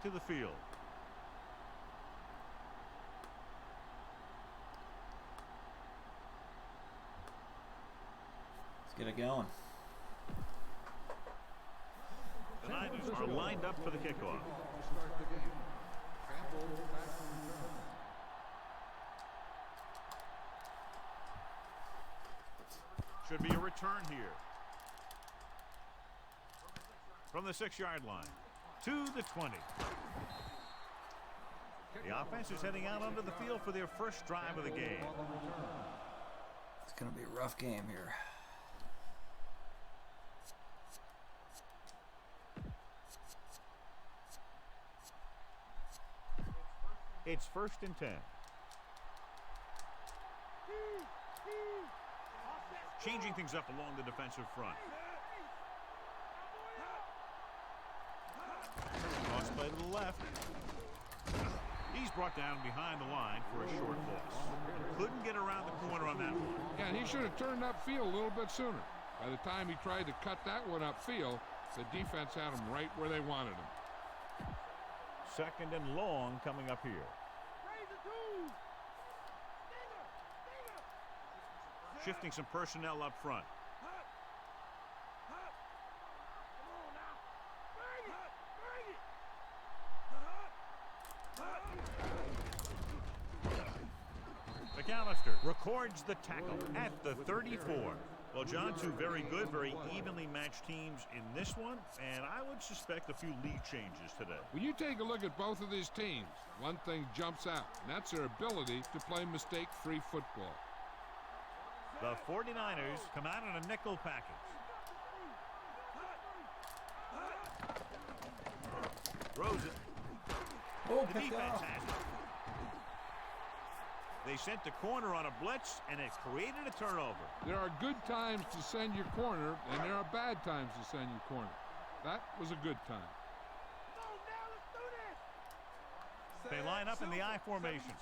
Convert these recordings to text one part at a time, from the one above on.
to the field. Let's get it going. The Niners are lined up for the kickoff. Should be a return here. From the 6-yard line to the 20. The offense is heading out onto the field for their first drive of the game. It's going to be a rough game here. It's 1st and 10. Changing things up along the defensive front. Cross play to the left. He's brought down behind the line for a short loss. Couldn't get around the corner on that one. Yeah, and he should have turned upfield a little bit sooner. By the time he tried to cut that one upfield, the defense had him right where they wanted him. 2nd and long coming up here. Shifting some personnel up front. McAllister records the tackle at the 34. Well, John, two very good, very evenly matched teams in this one, and I would suspect a few lead changes today. When you take a look at both of these teams, one thing jumps out, and that's their ability to play mistake-free football. The 49ers come out in a nickel package. Throws it. Oh, The defense has it. They sent the corner on a blitz, and it created a turnover. There are good times to send your corner, and there are bad times to send your corner. That was a good time. They line up in the I formation.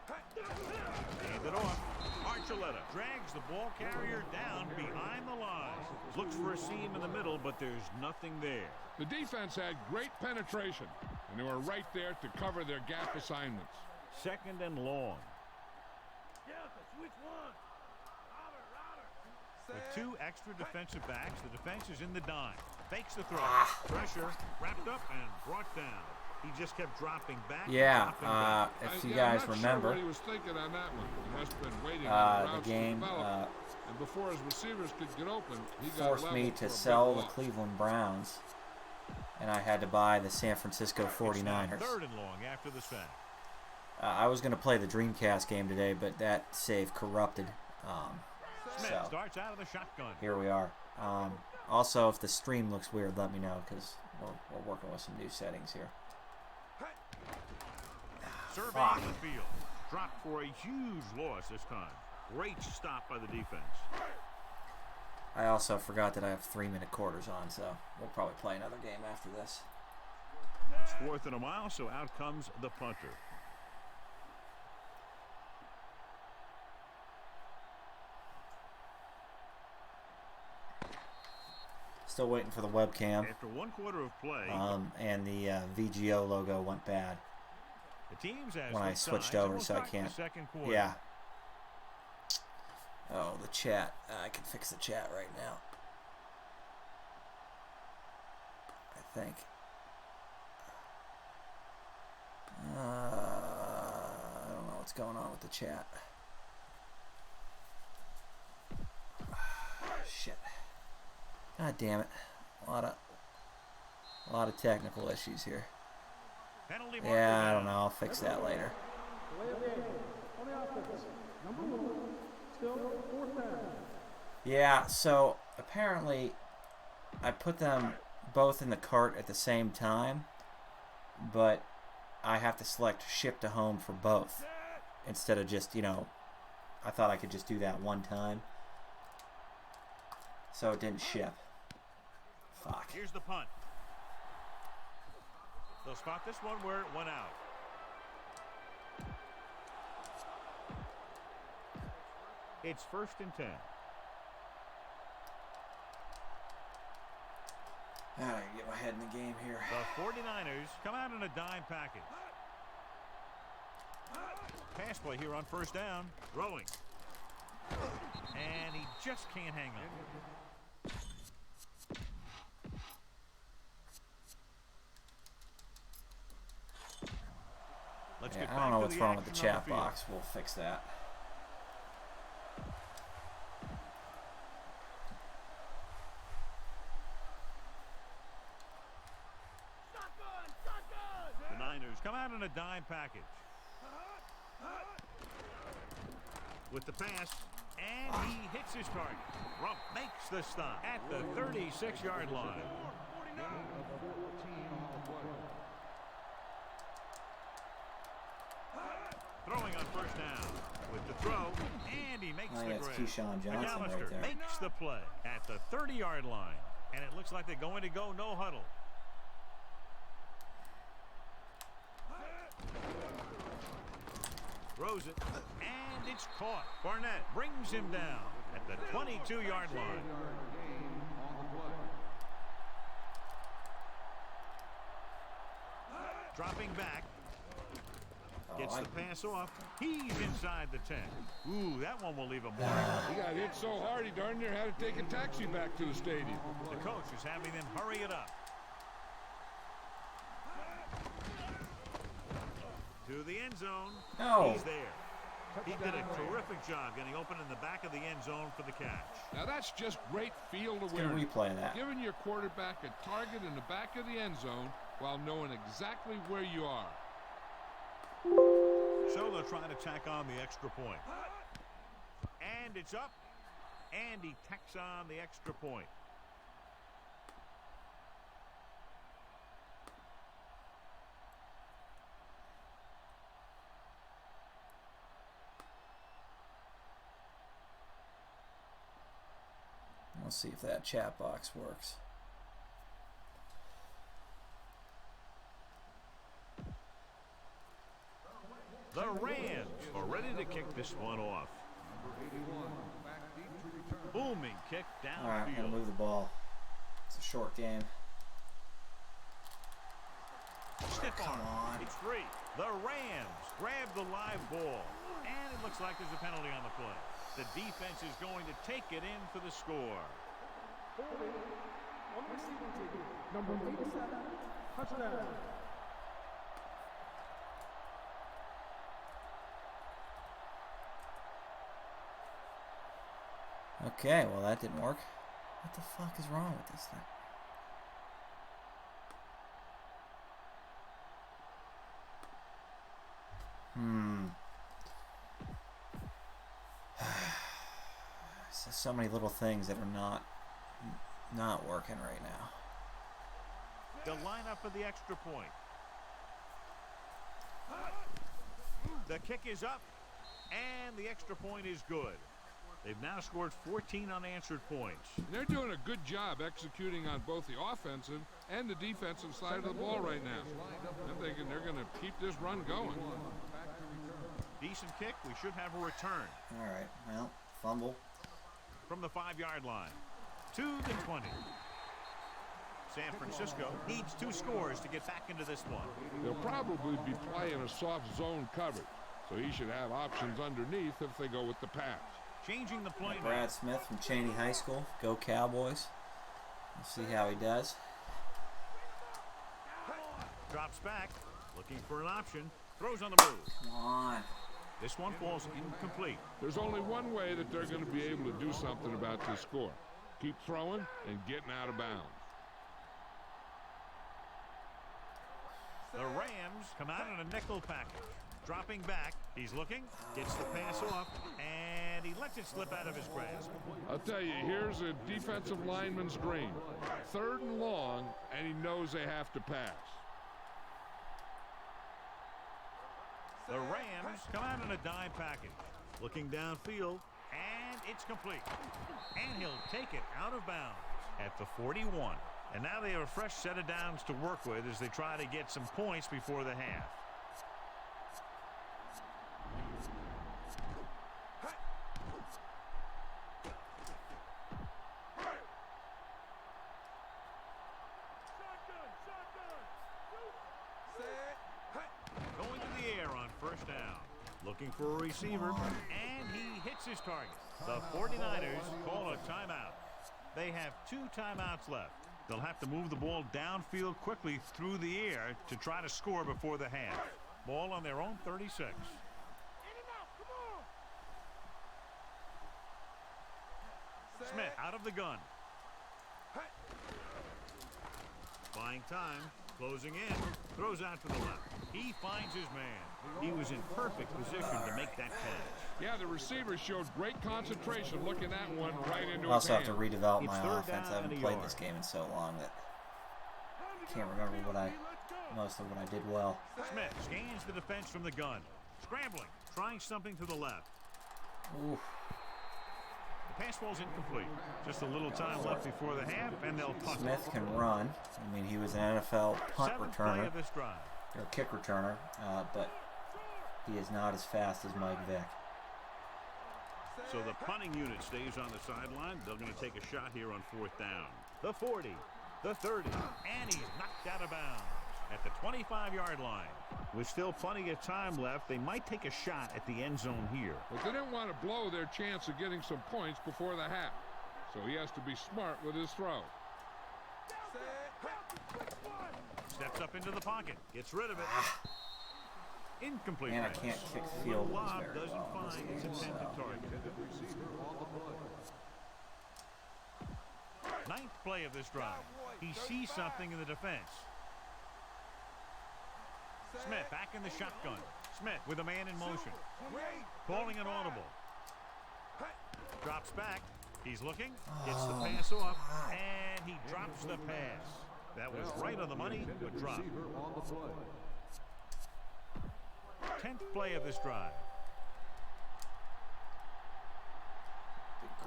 Hand it off. Archuleta drags the ball carrier down behind the line. Looks for a seam in the middle, but there's nothing there. The defense had great penetration, and they were right there to cover their gap assignments. 2nd and long. With 2 extra defensive backs, the defense is in the dime. Fakes the throw. Pressure wrapped up and brought down. He just kept dropping back. Yeah, if you guys remember, what he was thinking on that one. He must have been waiting the game and before his receivers could get open, he forced me to sell the Cleveland Browns, and I had to buy the San Francisco 49ers. 3rd and long after the sack. I was going to play the Dreamcast game today, but that save corrupted. Smith So starts out of the shotgun. here we are. Also, if the stream looks weird, let me know, because we're working with some new settings here. Surveying the field. Dropped for a huge loss this time. Great stop by the defense. I also forgot that I have 3-minute quarters on, so we'll probably play another game after this. It's 4th and a mile, so out comes the punter. Still waiting for the webcam. After 1 quarter of play, and the VGO logo went bad the teams when I switched over, so I can't. Yeah. Oh, the chat. I can fix the chat right now. I think. I don't know what's going on with the chat. Shit. God damn it. A lot of technical issues here. Yeah, I don't know. I'll fix that later. Yeah, so apparently I put them both in the cart at the same time, but I have to select ship to home for both instead of just, I thought I could just do that one time. So it didn't ship. Fuck. Here's the punt. They'll spot this one where it went out. It's 1st and 10. I gotta get my head in the game here. The 49ers come out in a dime package. Pass play here on first down. Throwing. And he just can't hang on. Let's get I back don't know to what's the wrong with the action on chat field. box. We'll fix that. The Niners come out in a dime package. With the pass, and he hits his target. Rump makes the stop at the 36-yard line. Throwing on first down with the throw, and he makes the That's grab. Keyshawn Johnson McAllister right there. makes the play at the 30-yard line, and it looks like they're going to go no huddle. Throws it, and it's caught. Barnett brings him down at the 22-yard line. Dropping back. Gets the pass off. He's inside the 10. Ooh, that one will leave him wide. He got hit so hard he darn near had to take a taxi back to the stadium. The coach is having them hurry it up. To the end zone. No. He's there. He did a terrific job getting open in the back of the end zone for the catch. Now that's just great field Gonna awareness. replay that. Giving your quarterback a target in the back of the end zone while knowing exactly where you are. So they'll try to tack on the extra point. And it's up. And he tacks on the extra point. Let's see if that chat box works. The Rams are ready to kick this one off. Booming kick All right, I'm gonna downfield. move the ball. It's a short game. Stiff Come arm. on. It's free. The Rams grab the live ball. And it looks like there's a penalty on the play. The defense is going to take it in for the score. Number 87, touchdown. Okay, well that didn't work. What the fuck is wrong with this thing? So many little things that are not working right now. The lineup for the extra point. The kick is up, and the extra point is good. They've now scored 14 unanswered points. And they're doing a good job executing on both the offensive and the defensive side of the ball right now. I'm thinking they're going to keep this run going. Decent kick. We should have a return. All right, well, fumble. From the 5-yard line to the 20. San Francisco needs 2 scores to get back into this one. They'll probably be playing a soft zone coverage, so he should have options underneath if they go with the pass. Changing the play now. Brad Smith from Cheney High School. Go Cowboys. We'll see how he does. Drops back, looking for an option. Throws on the move. Come on. This one falls incomplete. There's only one way that they're going to be able to do something about this score. Keep throwing and getting out of bounds. The Rams come out in a nickel package. Dropping back, he's looking, gets the pass off, and he lets it slip out of his grasp. I'll tell you, here's a defensive lineman's dream. 3rd and long, and he knows they have to pass. The Rams come out in a dime package. Looking downfield, and it's complete. And he'll take it out of bounds at the 41. And now they have a fresh set of downs to work with as they try to get some points before the half. Going to the air on first down. Looking for a receiver, and he hits his target. The 49ers call a timeout. They have 2 timeouts left. They'll have to move the ball downfield quickly through the air to try to score before the half. Ball on their own 36. Smith out of the gun. Buying time, closing in, throws out to the left. He finds his man. He was in perfect position to make that catch. Yeah, the receiver showed great concentration looking that one right into I his also have to hand. redevelop It's my third offense. I down haven't and a played yard. this game in so long that I can't remember most of what I did well. Smith scans the defense from the gun. Scrambling, trying something to the left. Oof. The pass ball's incomplete. Just a little time left before the half, and they'll punt. Smith can run. I mean, he was an NFL punt 7th play returner of this drive. or kick returner, but he is not as fast as Mike Vick. So the punting unit stays on the sideline. They're going to take a shot here on 4th down. The 40, the 30, and he's knocked out of bounds at the 25-yard line. With still plenty of time left, they might take a shot at the end zone here. But they didn't want to blow their chance of getting some points before the half. So he has to be smart with his throw. Steps up into the pocket. Gets rid of it. Incomplete And I pass. can't kick field goals Lob very doesn't well in this find its game, intended so. target. 9th play of this drive. He sees something in the defense. Smith back in the shotgun. Smith with a man in motion. Calling an audible. Drops back. He's looking. Gets the pass off. And he drops the pass. That was right on the money, but dropped. 10th play of this drive.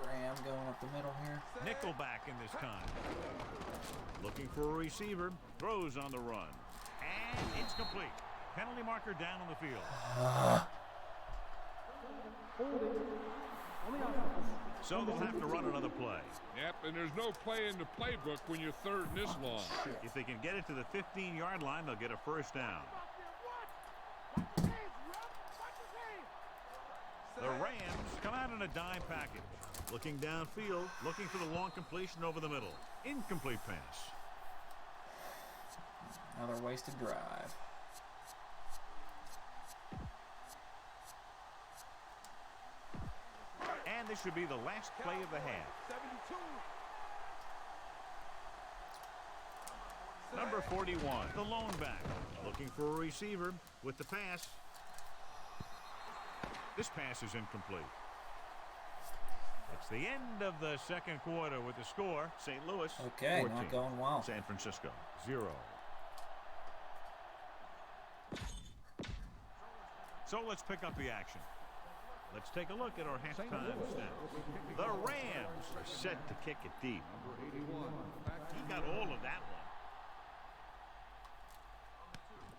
Graham going up the middle here. Nickelback in this time. Looking for a receiver. Throws on the run. And it's complete. Penalty marker down on the field. So they'll have to run another play. Yep, and there's no play in the playbook when you're third and this long. If they can get it to the 15-yard line, they'll get a first down. The Rams come out in a dime package. Looking downfield, looking for the long completion over the middle. Incomplete pass. Another wasted drive. And this should be the last play of the half. Number 41, the lone back. Looking for a receiver with the pass. This pass is incomplete. It's the end of the second quarter with the score. St. Louis, Okay, 14. not going well. San Francisco, 0. So let's pick up the action. Let's take a look at our halftime stats. The Rams are set to kick it deep. He got all of that one.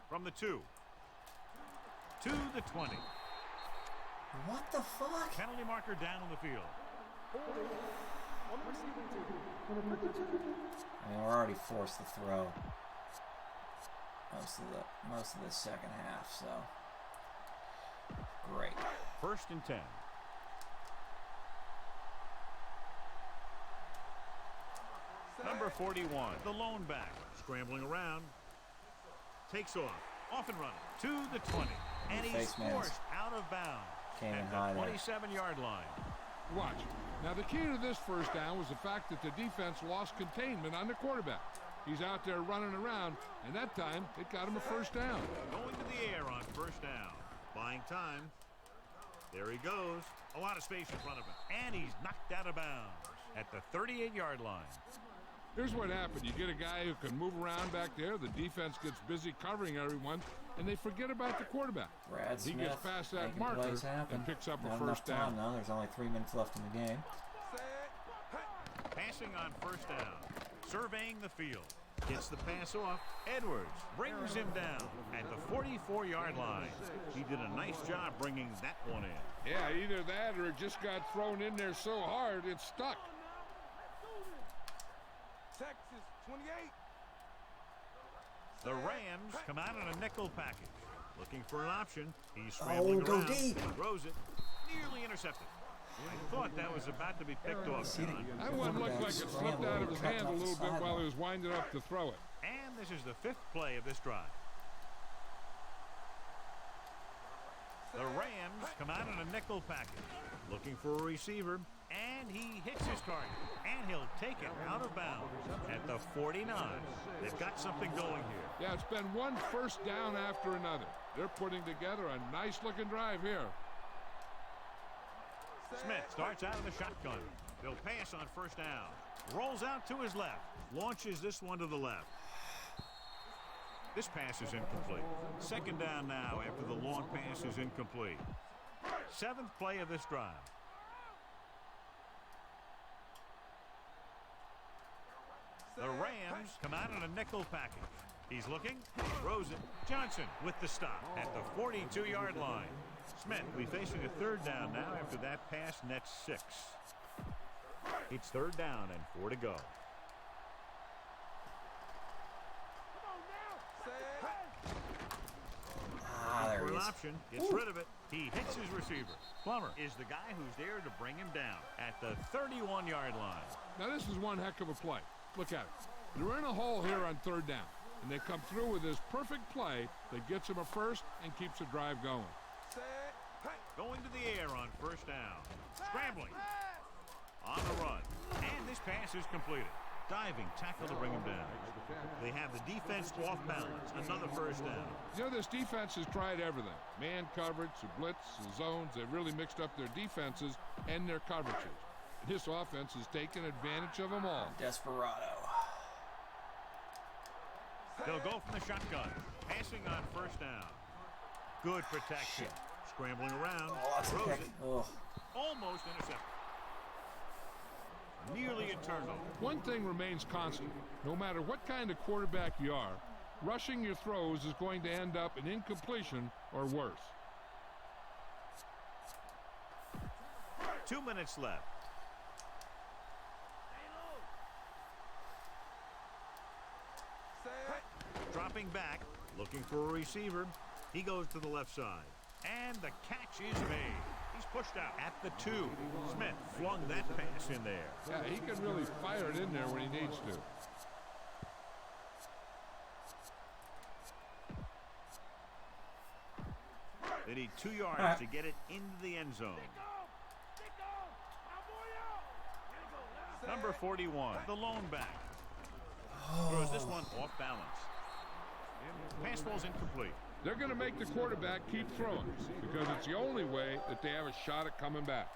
From the 2 to the 20. What the fuck? Penalty marker down on the field. I mean, we're already forced to throw most of the second half, so great. 1st and 10. Number 41, the lone back, scrambling around, takes off and running to the 20, and he's Face mask. forced out of bounds Came in at high the there. 27-yard line. Watch. Now, the key to this first down was the fact that the defense lost containment on the quarterback. He's out there running around, and that time, it got him a first down. Going to the air on first down. Buying time. There he goes. A lot of space in front of him. And he's knocked out of bounds at the 38-yard line. Here's what happened. You get a guy who can move around back there. The defense gets busy covering everyone, and they forget about the quarterback. Brad He Smith gets past that making marker plays happen. and picks up a Not first enough time down. now. There's only 3 minutes left in the game. Passing on first down. Surveying the field. Gets the pass off. Edwards brings him down at the 44-yard line. He did a nice job bringing that one in. Yeah, either that or it just got thrown in there so hard it stuck. Texas 28. The Rams come out in a nickel package. Looking for an option. He's scrambling go around. deep. Throws it. Nearly intercepted. I thought that was about to be picked off. That one looked like it slipped out of his hand a little bit while he was winding up to throw it. And this is the 5th play of this drive. The Rams come out in a nickel package. Looking for a receiver. And he hits his target. And he'll take it out of bounds at the 49. They've got something going here. Yeah, it's been one first down after another. They're putting together a nice-looking drive here. Smith starts out of the shotgun. They'll pass on first down. Rolls out to his left. Launches this one to the left. This pass is incomplete. 2nd down now after the long pass is incomplete. 7th play of this drive. The Rams come out in a nickel package. He's looking, throws it. Johnson with the stop at the 42-yard line. Smith will be facing a 3rd down now after that pass nets 6. It's 3rd down and 4 to go. There For he an is. option, gets rid of it. He hits his receiver. Plummer is the guy who's there to bring him down at the 31-yard line. Now, this is one heck of a play. Look at it. They're in a hole here on 3rd down, and they come through with this perfect play that gets them a first and keeps the drive going. Going to the air on first down. Scrambling. On the run. And this pass is completed. Diving tackle to bring him down. They have the defense off balance. Another first down. You know, this defense has tried everything. Man coverage, the blitz, the zones. They've really mixed up their defenses and their coverages. This offense has taken advantage of them all. Desperado. They'll go from the shotgun. Passing on first down. Good protection. Scrambling around. Throws it. Almost intercepted. Nearly a turnover. One thing remains constant. No matter what kind of quarterback you are, rushing your throws is going to end up in incompletion or worse. 2 minutes left. Dropping back, looking for a receiver. He goes to the left side. And the catch is made. He's pushed out at the 2. Smith flung that pass in there. Yeah, he can really fire it in there when he needs to. They need 2 yards to get it into the end zone. Number 41, the lone back. Throws this one off balance. Pass ball's incomplete. They're going to make the quarterback keep throwing because it's the only way that they have a shot at coming back.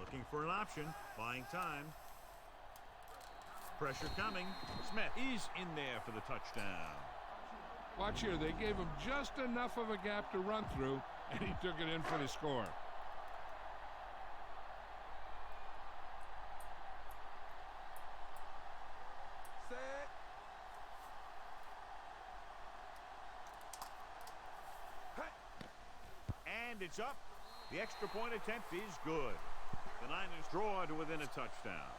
Looking for an option, buying time. Pressure coming. Smith is in there for the touchdown. Watch here, they gave him just enough of a gap to run through, and he took it in for the score. And it's up. The extra point attempt is good. The Niners draw to within a touchdown.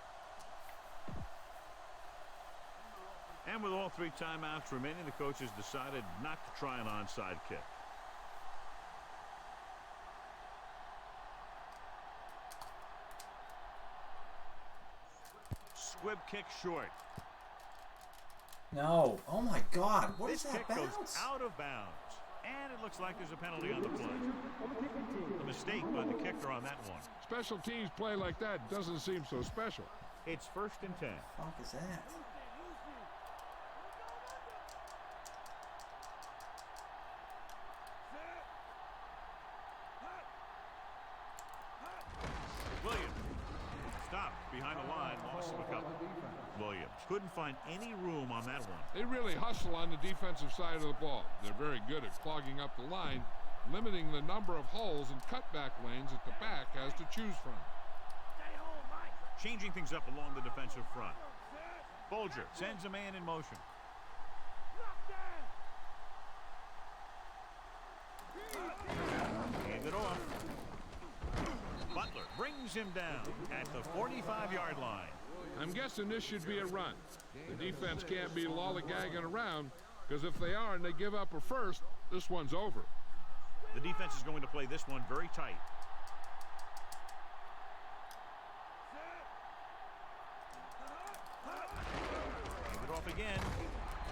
And with all 3 timeouts remaining, the coaches decided not to try an onside kick. Squib kick short. No. Oh my God. What is This that kick goes bounce? out of bounds. And it looks like there's a penalty on the play. A mistake by the kicker on that one. Special teams play like that doesn't seem so special. It's 1st and 10. What the fuck is that? Williams stopped behind the line, loss of a couple. Williams couldn't find any room on that one. They really hustle on the defensive side of the ball. They're very good at clogging up the line, limiting the number of holes and cutback lanes that the back has to choose from. Changing things up along the defensive front. Bolger sends a man in motion. Hand it off. Butler brings him down at the 45-yard line. I'm guessing this should be a run. The defense can't be lollygagging around, because if they are and they give up a first, this one's over. The defense is going to play this one very tight. Give it off again.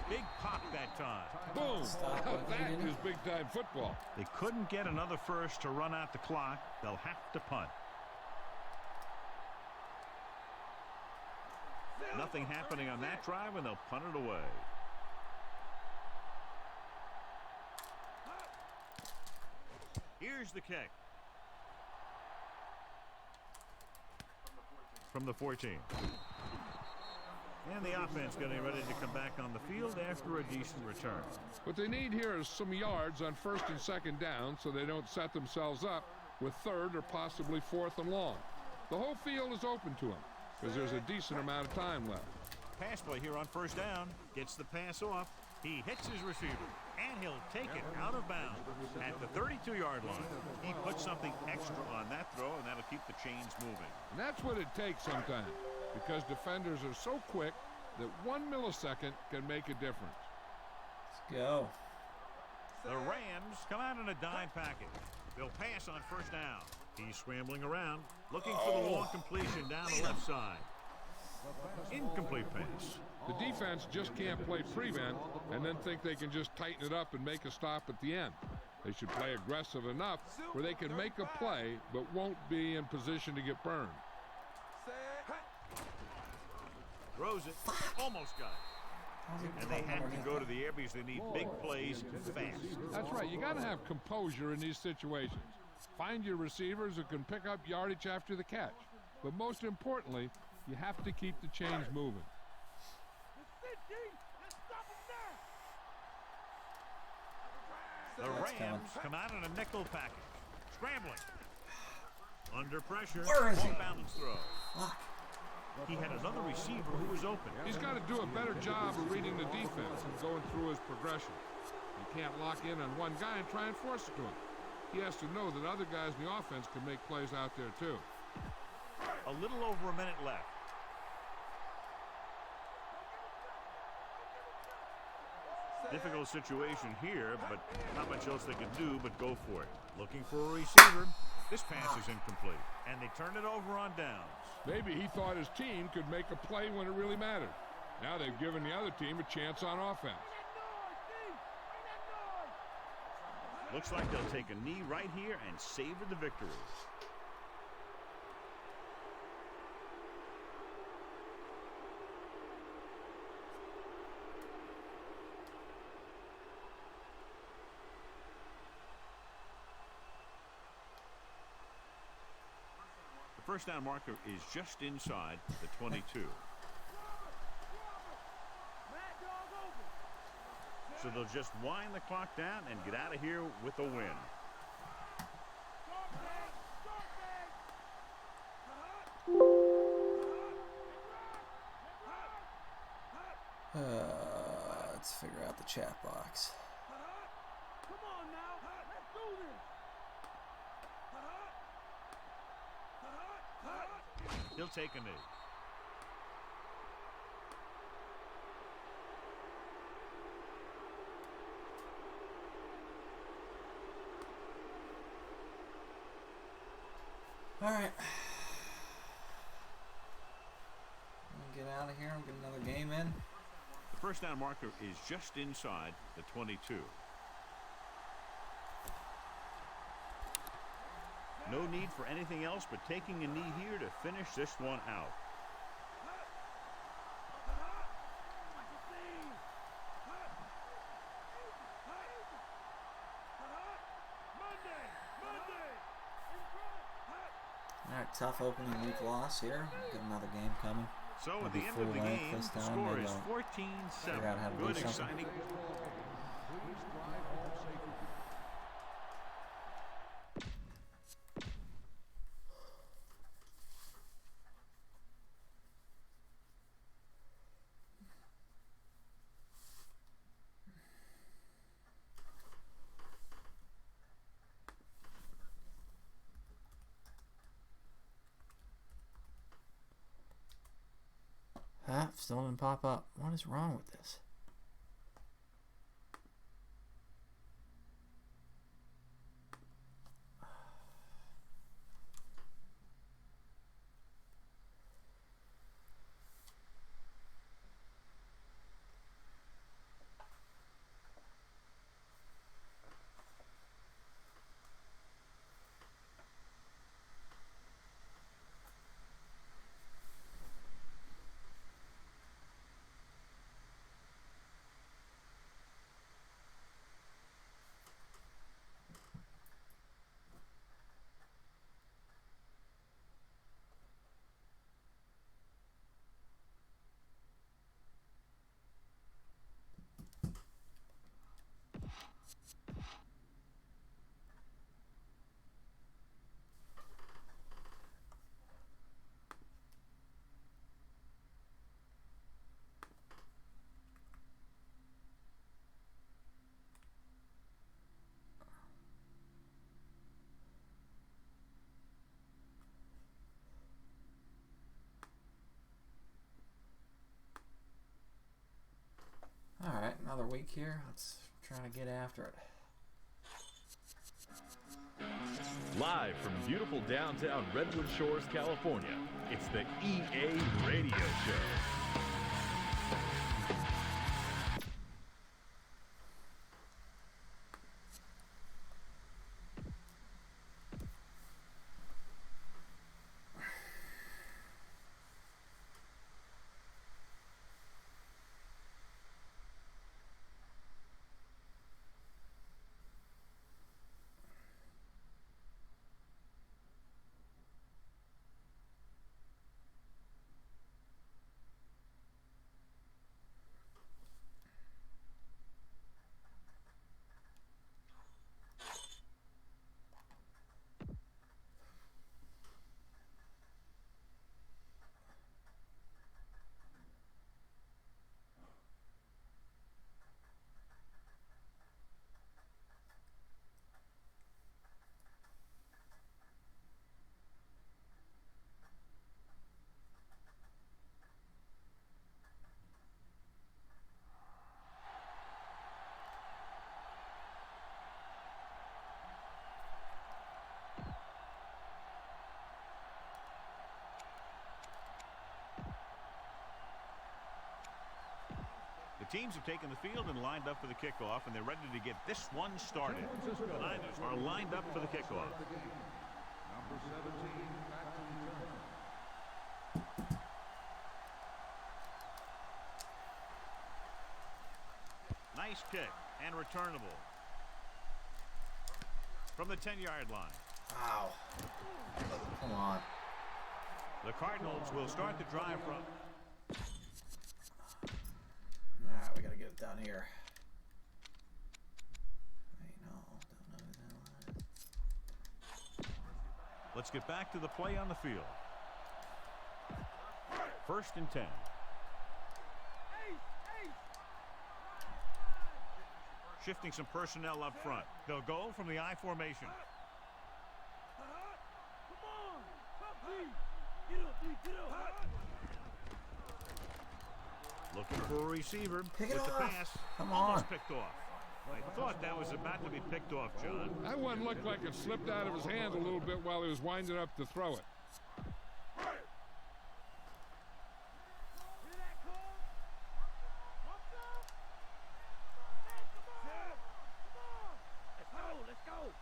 Big pop that time. Boom! Stop Now what that they did. is big-time football. They couldn't get another first to run out the clock. They'll have to punt. Nothing happening on that drive, and they'll punt it away. Here's the kick. From the 14. And the offense getting ready to come back on the field after a decent return. What they need here is some yards on first and second down so they don't set themselves up with third or possibly fourth and long. The whole field is open to them because there's a decent amount of time left. Pass play here on first down. Gets the pass off. He hits his receiver, and he'll take it out of bounds at the 32-yard line. He puts something extra on that throw, and that'll keep the chains moving. And that's what it takes sometimes, because defenders are so quick that 1 millisecond can make a difference. Let's go. The Rams come out in a dime package. They'll pass on first down. He's scrambling around, looking for the long completion down the left side. Incomplete pass. The defense just can't play prevent and then think they can just tighten it up and make a stop at the end. They should play aggressive enough where they can make a play but won't be in position to get burned. Throws it. Almost got it. And they have to go to the air because they need big plays fast. That's right. You got to have composure in these situations. Find your receivers who can pick up yardage after the catch. But most importantly, you have to keep the chains moving. The Rams come out in a nickel package. Scrambling. Under pressure. Where is he? Off-balance throw. Fuck. He had another receiver who was open. He's got to do a better job of reading the defense and going through his progression. You can't lock in on one guy and try and force it to him. He has to know that other guys in the offense can make plays out there too. A little over a minute left. Difficult situation here, but not much else they can do but go for it. Looking for a receiver. This pass is incomplete, and they turn it over on downs. Maybe he thought his team could make a play when it really mattered. Now they've given the other team a chance on offense. Looks like they'll take a knee right here and savor the victory. The first down marker is just inside the 22. So they'll just wind the clock down and get out of here with a win. Let's figure out the chat box. Come on now, let's do this. He'll take a knee. All right. Get out of here and get another game in. The first down marker is just inside the 22. No need for anything else but taking a knee here to finish this one out. All right, tough opening week loss here. Got another game coming. So at Maybe the end of the full length game, this the time. score Maybe is I'll 14-7. figure out how to do Good, something. exciting. Ah, still didn't pop up. What is wrong with this? Alright, another week here. Let's try to get after it. Live from beautiful downtown Redwood Shores, California, it's the EA Radio Show. The teams have taken the field and lined up for the kickoff, and they're ready to get this one started. The Niners are lined up for the kickoff. Number 17, back to return. Nice kick and returnable from the 10-yard line. Wow. Come on. The Cardinals will start the drive from. Nah, we gotta get it done here. Wait, no, don't know that. Let's get back to the play on the field. 1st and 10. Shifting some personnel up front. They'll go from the I formation. Come on! Top D! Get up, D! Get up! Looking for a receiver. Pick it with the off. pass. Come Almost on. picked off. I thought that was about to be picked off, John. That one looked like it slipped out of his hand a little bit while he was winding up to throw it. Hear that call? What's up? Come on! Let's go!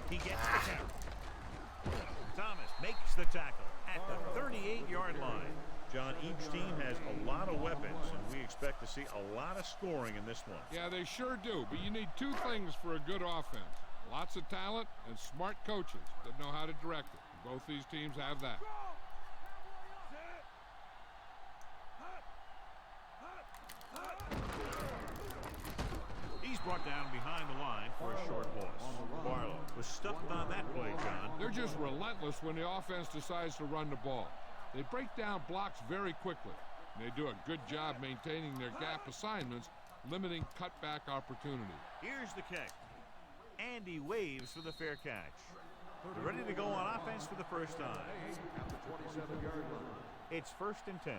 He gets the tackle. Thomas makes the tackle at the 38-yard line. John, each team has a lot of weapons, and we expect to see a lot of scoring in this one. Yeah, they sure do, but you need two things for a good offense. Lots of talent and smart coaches that know how to direct it. Both these teams have that. He's brought down behind the line for a short loss. Barlow was stuffed on that play, John. They're just relentless when the offense decides to run the ball. They break down blocks very quickly. And they do a good job maintaining their gap assignments, limiting cutback opportunity. Here's the kick. And he waves for the fair catch. They're ready to go on offense for the first time. At the 27-yard line. It's 1st and 10.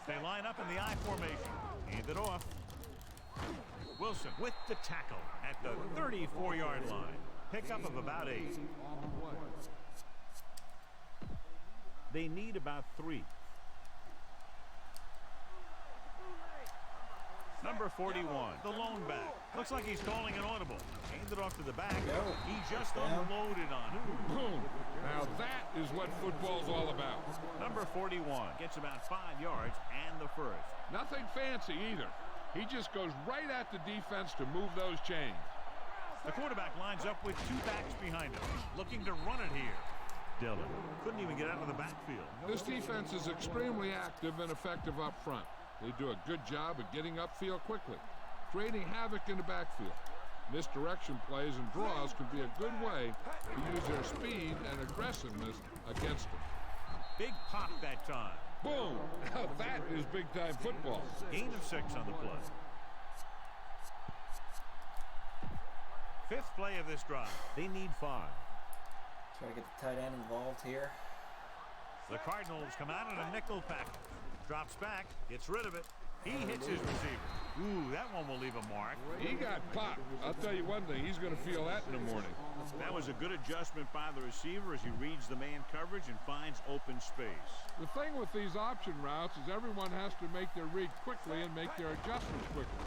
They line up in the I formation. Hand it off. Wilson with the tackle at the 34-yard line. Pickup of about 8. On the play. They need about 3. Number 41, the lone back. Looks like he's calling an audible. Hand it off to the back. He just unloaded on him. Boom. Now that is what football's all about. Number 41 gets about 5 yards and the first. Nothing fancy either. He just goes right at the defense to move those chains. The quarterback lines up with 2 backs behind him, looking to run it here. Dillon couldn't even get out of the backfield. This defense is extremely active and effective up front. They do a good job of getting upfield quickly, creating havoc in the backfield. Misdirection plays and draws can be a good way to use their speed and aggressiveness against them. Big pop that time. Boom! Now that is big-time football. Gain of 6 on the play. 5th play of this drive. They need 5. Try to get the tight end involved here. The Cardinals come out in a nickel package. Drops back, gets rid of it. He hits his receiver. Ooh, that one will leave a mark. He got popped. I'll tell you one thing, he's going to feel that in the morning. That was a good adjustment by the receiver as he reads the man coverage and finds open space. The thing with these option routes is everyone has to make their read quickly and make their adjustments quickly.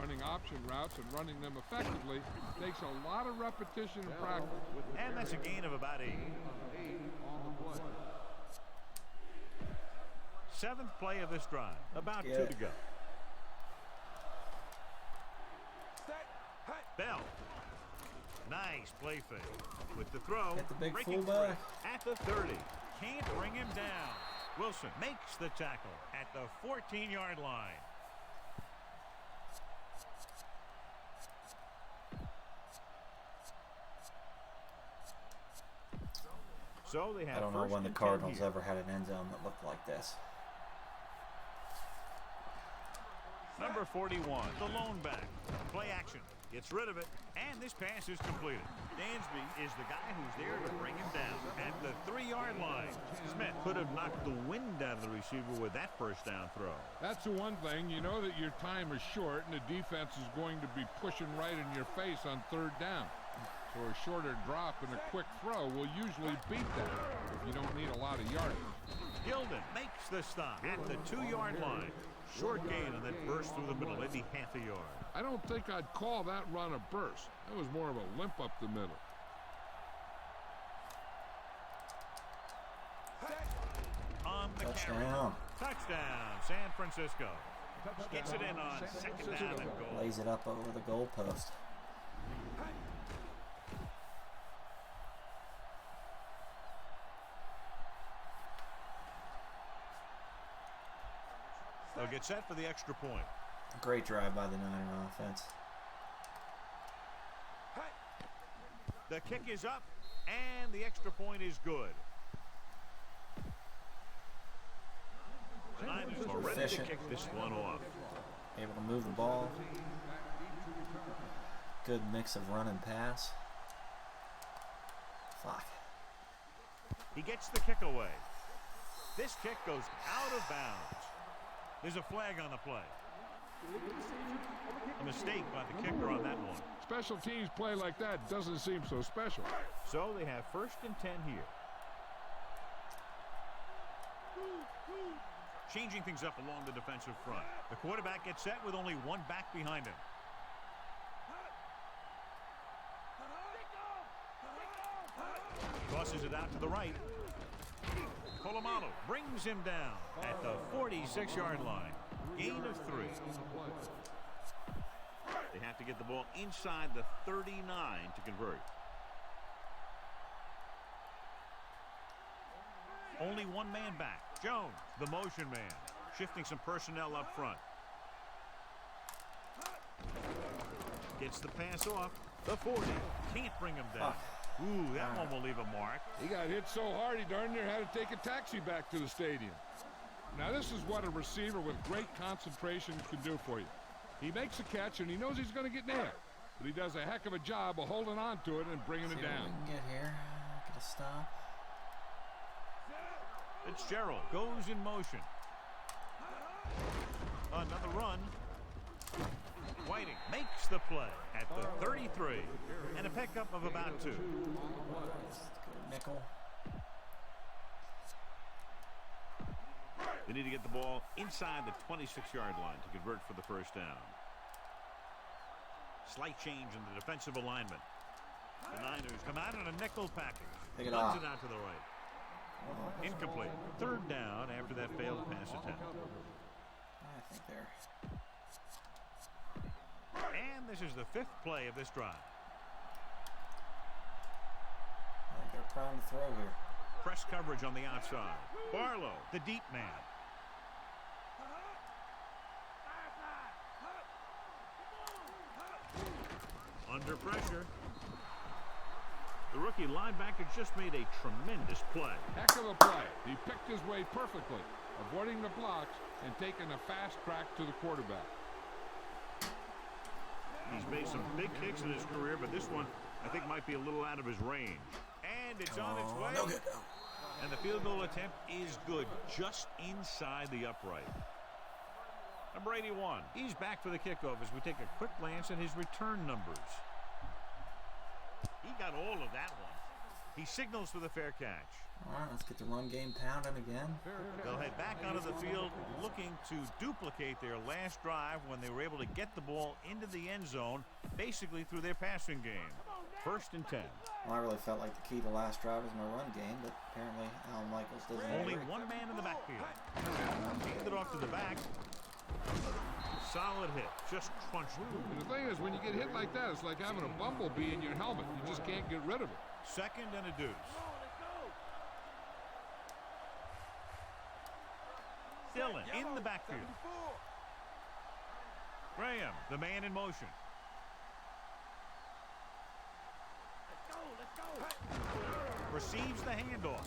Running option routes and running them effectively takes a lot of repetition and practice. And that's a gain of about 8. 8 on the play. 7th play of this drive. About 2 to go. Bell. Nice play fake. With the throw. Hit the big breaking fullback. free at the 30. Can't bring him down. Wilson makes the tackle at the 14-yard line. So they have I don't know first when the and 10 Cardinals here. ever had an end zone that looked like this. Number 41, the lone back. Play action. Gets rid of it. And this pass is completed. Dansby is the guy who's there to bring him down at the 3-yard line. Smith could have knocked the wind out of the receiver with that first down throw. That's the one thing. You know that your time is short and the defense is going to be pushing right in your face on 3rd down. So a shorter drop and a quick throw will usually beat that if you don't need a lot of yardage. Gilden makes the stop at the 2-yard line. Short gain and then burst through the middle, maybe half a yard. I don't think I'd call that run a burst. That was more of a limp up the middle. On the carry. Touchdown. Touchdown, San Francisco. Gets it in on 2nd down and goal. Lays it up over the goalpost. They'll get set for the extra point. Great drive by the Niner offense. The kick is up, and the extra point is good. The Niners are ready to Efficient. kick this one off. Able to move the ball. Good mix of run and pass. Fuck. He gets the kick away. This kick goes out of bounds. There's a flag on the play. A mistake by the kicker on that one. Special teams play like that doesn't seem so special. So they have 1st and 10 here. Changing things up along the defensive front. The quarterback gets set with only 1 back behind him. Tosses it out to the right. Colomano brings him down at the 46-yard line. Gain of 3. They have to get the ball inside the 39 to convert. Only 1 man back. Jones, the motion man, shifting some personnel up front. Gets the pass off. The 40. Can't bring him down. Ooh, that one will leave a mark. He got hit so hard he darn near had to take a taxi back to the stadium. Now this is what a receiver with great concentration can do for you. He makes a catch, and he knows he's going to get nailed. But he does a heck of a job of holding on to it and bringing it down. See what we can get here. Get a stop. Fitzgerald goes in motion. Another run. Whiting makes the play at the 33. And a pickup of about 2. Nickel. They need to get the ball inside the 26-yard line to convert for the first down. Slight change in the defensive alignment. The Niners come out in a nickel package. Pick it Runs off. it out to the right. Incomplete. Third down after that failed pass attempt. I think they're... And this is the 5th play of this drive. I think they're prone to throw here. Press coverage on the outside. Barlow, the deep man. Under pressure. The rookie linebacker just made a tremendous play. Heck of a play. He picked his way perfectly, avoiding the blocks and taking a fast track to the quarterback. He's made some big kicks in his career, but this one I think might be a little out of his range. And it's on its way. No good. And the field goal attempt is good, just inside the upright. Number 81. He's back for the kickoff as we take a quick glance at his return numbers. He got all of that one. He signals for the fair catch. All right, let's get the run game pounding again. They'll head back onto the field looking to duplicate their last drive when they were able to get the ball into the end zone, basically through their passing game. 1st and 10. Well, I really felt like the key to last drive was my run game, but apparently Al Michaels doesn't. Only one man in the backfield. Handed off to the back. Solid hit. Just crunched. And the thing is, when you get hit like that, it's like having a bumblebee in your helmet. You just can't get rid of it. 2nd and a deuce. Dillon in the backfield. Graham, the man in motion. Receives the handoff.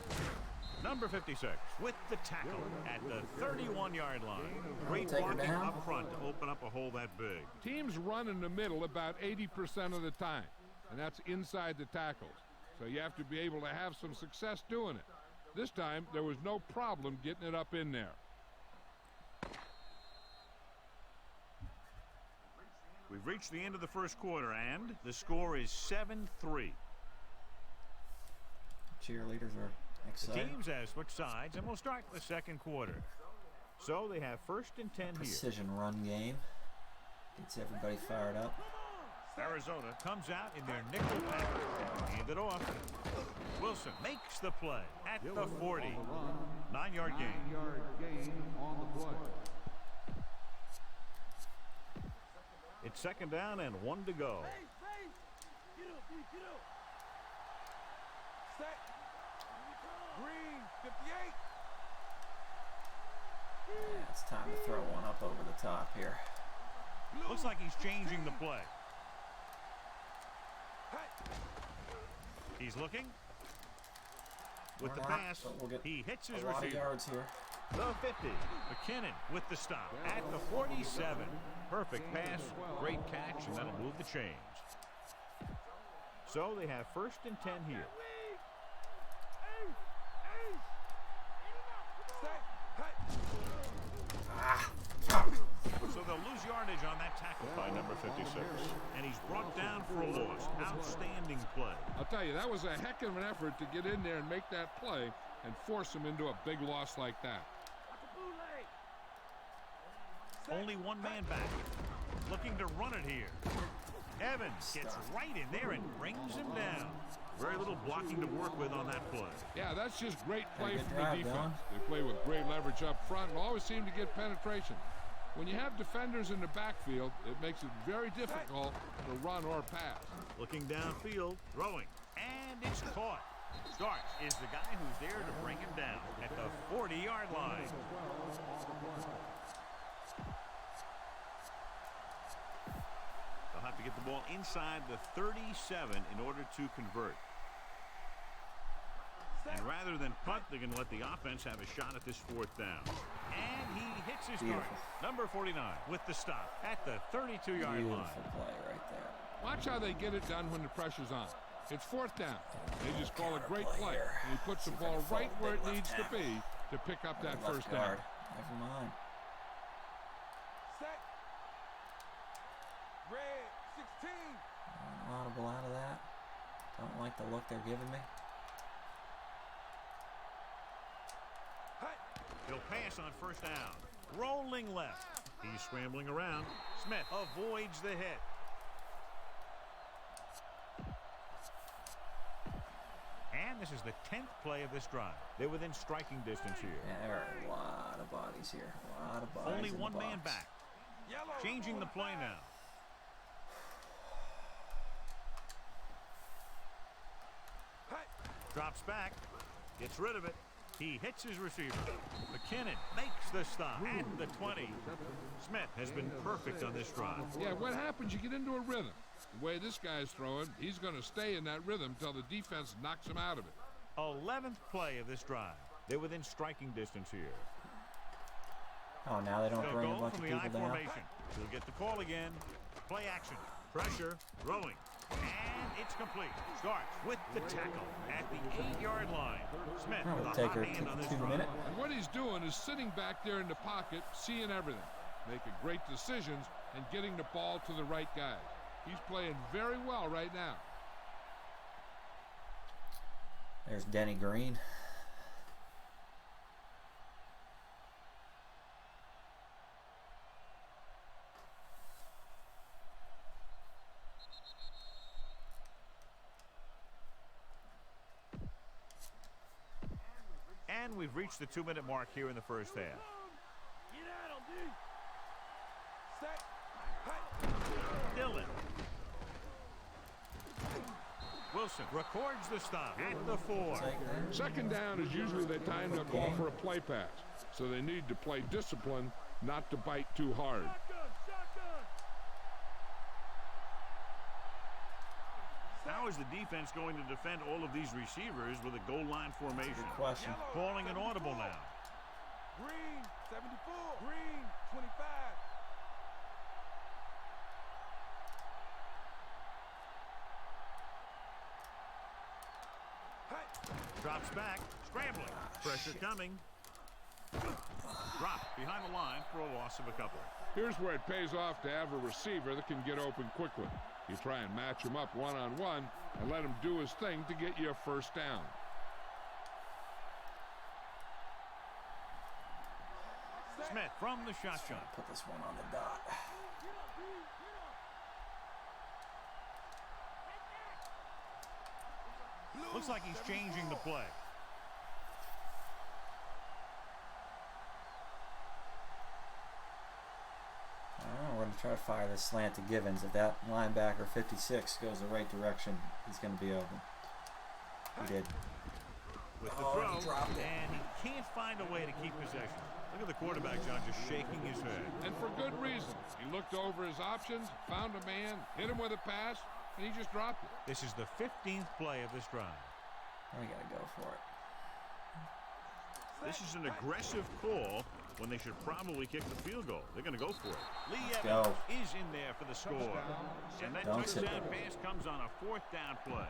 Number 56 with the tackle at the 31-yard line. Great Take her blocking down. up front to open up a hole that big. Teams run in the middle about 80% of the time, and that's inside the tackles. So you have to be able to have some success doing it. This time, there was no problem getting it up in there. We've reached the end of the first quarter, and the score is 7-3. Cheerleaders are excited. Teams have switched sides, and we'll start the second quarter. So they have 1st and 10 here. Precision run game. Gets everybody fired up. Arizona comes out in their nickel package. Hand it off. Wilson makes the play at the 40. 9-yard gain. 9-yard gain on the play. It's 2nd down and 1 to go. Get up, D, get up. Set. Green, 58. Yeah, it's time to throw one up over the top here. Looks like he's changing the play. He's looking. With the We're not, pass, but we'll get he hits his a lot of receiver. yards here. The 50. McKinnon with the stop at the 47. Perfect pass, great catch, and that'll move the chains. So they have 1st and 10 here. So they'll lose yardage on that tackle by number 56. And he's brought down for a loss. Outstanding play. I'll tell you, that was a heck of an effort to get in there and make that play and force him into a big loss like that. Only one man back. Looking to run it here. Evans gets right in there and brings him down. Very little blocking to work with on that play. Yeah, that's just great play Good from drive, the defense. Dylan. They play with great leverage up front and always seem to get penetration. When you have defenders in the backfield, it makes it very difficult to run or pass. Looking downfield, throwing, and it's caught. Starks is the guy who's there to bring him down at the 40-yard line. They'll have to get the ball inside the 37 in order to convert. And rather than punt, they're going to let the offense have a shot at this 4th down. And he hits gets his Beautiful. start. Number 49 with the stop at the 32-yard Beautiful line. play right there. Watch how they get it done when the pressure's on. It's fourth down. They just call a great play. And he puts the ball right where it needs to be to pick up that first down. Never mind. Set. Red 16. Audible out of that. Don't like the look they're giving me. He'll pass on first down. Rolling left. He's scrambling around. Smith avoids the hit. And this is the 10th play of this drive. They're within striking distance here. Yeah, there are a lot of bodies here. A lot of bodies. Only in the one man box. back. Changing the play now. Drops back. Gets rid of it. He hits his receiver. McKinnon makes the stop at the 20. Smith has been perfect on this drive. Yeah, what happens, you get into a rhythm. The way this guy's throwing, he's going to stay in that rhythm until the defense knocks him out of it. 11th play of this drive. They're within striking distance here. Oh, now they don't They'll bring a go bunch from of the people I down. formation. He'll get the call again. Play action. Pressure. Throwing. And it's complete. Starts with the tackle at the 8-yard line. Smith Oh, with a take hot her hand on this 2 drive. minute. And what he's doing is sitting back there in the pocket, seeing everything, making great decisions, and getting the ball to the right guys. He's playing very well right now. There's Denny Green. And we've reached the 2-minute mark here in the first half. Get out on D. Set. Dillon. Wilson records the stop at the 4. Take that. Second down is usually the time to call for a play pass. So they need to play discipline, not to bite too hard. Shotgun. How is the defense going to defend all of these receivers with a goal line formation? Good question. Calling an audible now. Green 74. Green 25. Drops back. Scrambling. Pressure coming. Drop behind the line for a loss of a couple. Here's where it pays off to have a receiver that can get open quickly. You try and match him up one-on-one and let him do his thing to get you a first down. Smith from the shotgun. Put this one on the dot. Looks like he's changing the play. We're going to try to fire this slant to Givens. If that linebacker 56 goes the right direction, he's going to be open. He did. With the Oh, throw, he dropped it. and he can't find a way to keep possession. Look at the quarterback, John, just shaking his head. And for good reason. He looked over his options, found a man, hit him with a pass, and he just dropped it. This is the 15th play of this drive. We got to go for it. This is an aggressive call when they should probably kick the field goal. They're going to go for it. Lee go. Evans is in there for the score. And that Don't sit touchdown there. pass comes on a 4th down play.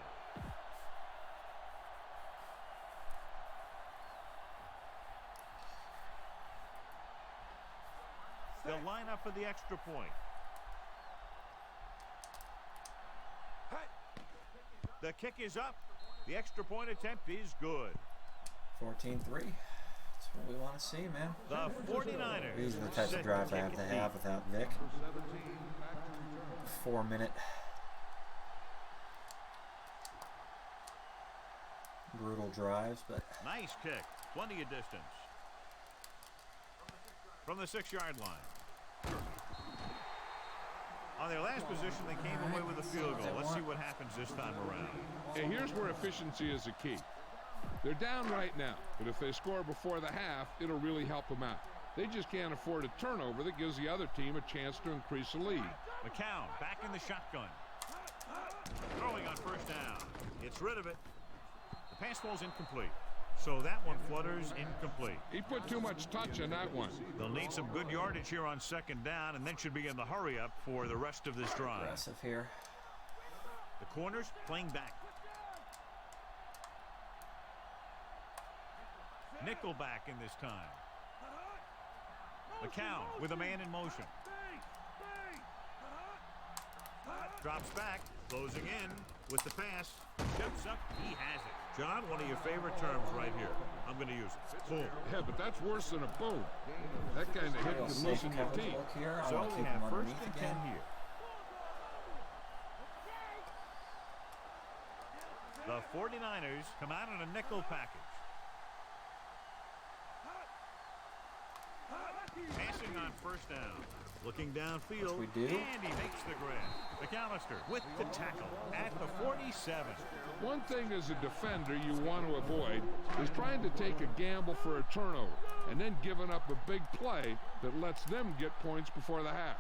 They'll line up for the extra point. The kick is up. The extra point attempt is good. 14-3. That's what we want to see, man. The 49ers. These are the types set of drives I kick have to it have deep. without Vic. 4-minute. Brutal drives, but Nice kick. Plenty of distance. From the 6-yard line. On their last position, they came away with a field goal. Let's see what happens this time around. And here's where efficiency is the key. They're down right now, but if they score before the half, it'll really help them out. They just can't afford a turnover that gives the other team a chance to increase the lead. McCown back in the shotgun. Throwing on first down. Gets rid of it. The pass falls incomplete. So that one flutters incomplete. He put too much touch on that one. They'll need some good yardage here on second down, and then should be in the hurry up for the rest of this drive. Aggressive here. The corners playing back. Nickel back in this time. McCown with a man in motion. Drops back, closing in with the pass. Steps up, he has it. John, one of your favorite terms right here. I'm going to use it. Boom. Yeah, but that's worse than a boom. That kind of hit Little could safe loosen your coverage teeth. look here. I So want to we keep have him first underneath and again. 10 here. The 49ers come out in a nickel package. Passing on first down. Looking downfield. Which we do. And he makes the grab. McAllister with the tackle at the 47. One thing as a defender you want to avoid is trying to take a gamble for a turnover and then giving up a big play that lets them get points before the half.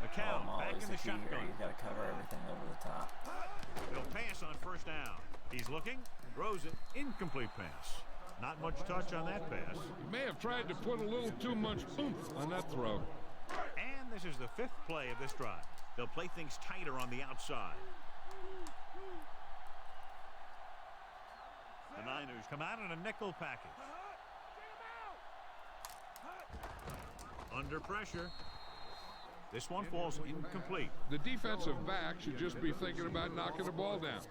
McCown back Always in the the key here. shotgun. You've got to cover everything over the top. They'll pass on first down. He's looking, throws it, incomplete pass. Not much touch on that pass. He may have tried to put a little too much oomph on that throw. And this is the 5th play of this drive. They'll play things tighter on the outside. The Niners come out in a nickel package. Under pressure. This one falls incomplete. The defensive back should just be thinking about knocking the ball down.